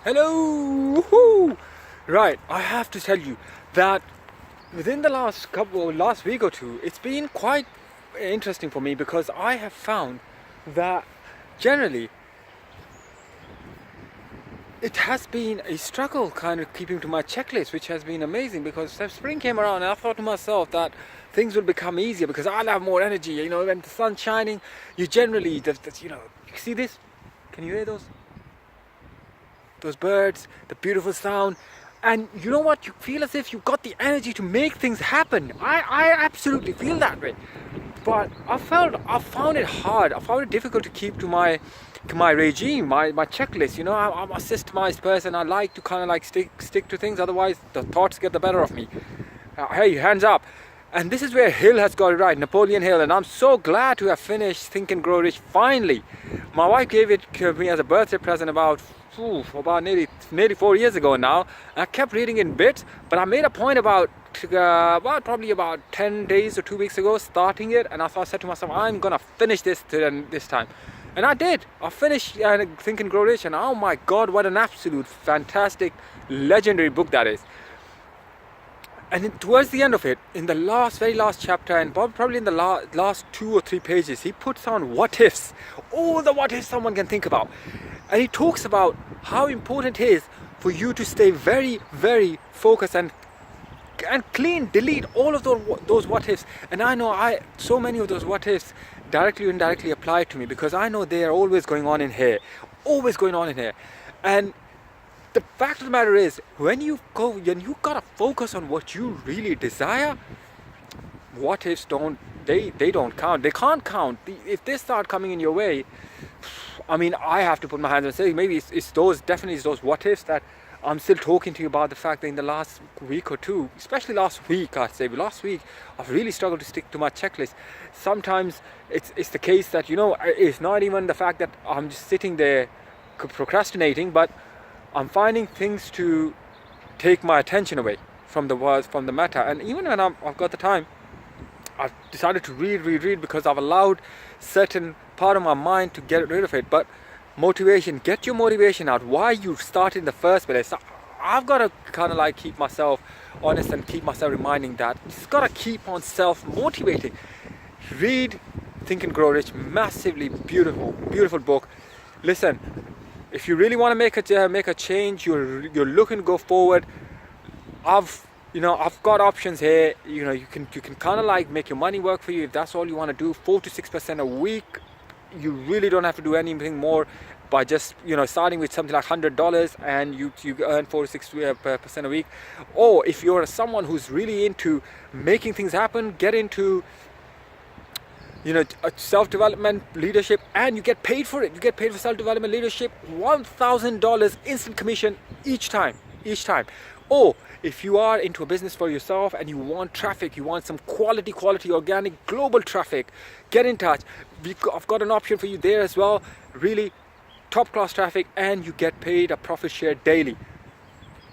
Hello! Woohoo! Right, I have to tell you that within the last week or two, it's been quite interesting for me because I have found that generally it has been a struggle kind of keeping to my checklist, which has been amazing because as spring came around, I thought to myself that things will become easier because I'll have more energy. You know, when the sun's shining, you generally, you see this? Can you hear those birds, the beautiful sound, and you know what? You feel as if you've got the energy to make things happen. I absolutely feel that way. But I found it hard. I found it difficult to keep to my regime, my checklist. You know, I'm a systemized person. I like to kind of like stick to things. Otherwise, the thoughts get the better of me. Hey, hands up. And this is where Hill has got it right, Napoleon Hill. And I'm so glad to have finished Think and Grow Rich finally. My wife gave it to me as a birthday present about nearly 4 years ago now. I kept reading in bits, but I made a point about probably about 10 days or 2 weeks ago starting it, and I said to myself, I'm gonna finish this this time. And I did. I finished Think and Grow Rich, and oh my god, what an absolute fantastic legendary book that is. And towards the end of it, in the very last chapter, and probably in the last 2 or 3 pages, he puts on what ifs, all the what ifs someone can think about. And he talks about how important it is for you to stay very, very focused and delete all of those what ifs. And I know so many of those what ifs directly or indirectly apply to me because I know they are always going on in here, And the fact of the matter is, when you gotta focus on what you really desire, what ifs don't count. They can't count. If they start coming in your way, I mean, I have to put my hands and say maybe it's those what ifs that I'm still talking to you about. The fact that in the last week or two, especially last week, last week I've really struggled to stick to my checklist. Sometimes it's the case that, you know, it's not even the fact that I'm just sitting there procrastinating, but I'm finding things to take my attention away from the matter. And even when I've got the time, I've decided to read because I've allowed certain part of my mind to get rid of it. But motivation, get your motivation out. Why you start in the first place. I've got to kind of like keep myself honest and keep myself reminding that just got to keep on self-motivating. Read Think and Grow Rich, massively beautiful book. Listen, if you really want to make a change, you're looking to go forward, I've got options here. You know, you can kind of like make your money work for you if that's all you want to do. 4 to 6% a week. You really don't have to do anything more by just, you know, starting with something like $100 and you earn 4 to 6% a week. Or if you're someone who's really into making things happen, get into, you know, self-development, leadership, and you get paid for it. You get paid for self-development, leadership, $1,000 instant commission each time. Or if you are into a business for yourself and you want traffic, you want some quality organic global traffic, get in touch. I've got an option for you there as well. Really top class traffic, and you get paid a profit share daily.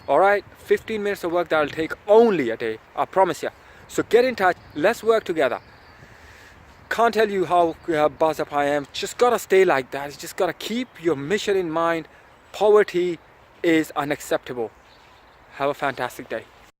All right, 15 minutes of work that'll take only a day, I promise you. So get in touch. Let's work together. Can't tell you how buzzed up I am. Just gotta stay like that. You just gotta keep your mission in mind. Poverty is unacceptable. Have a fantastic day.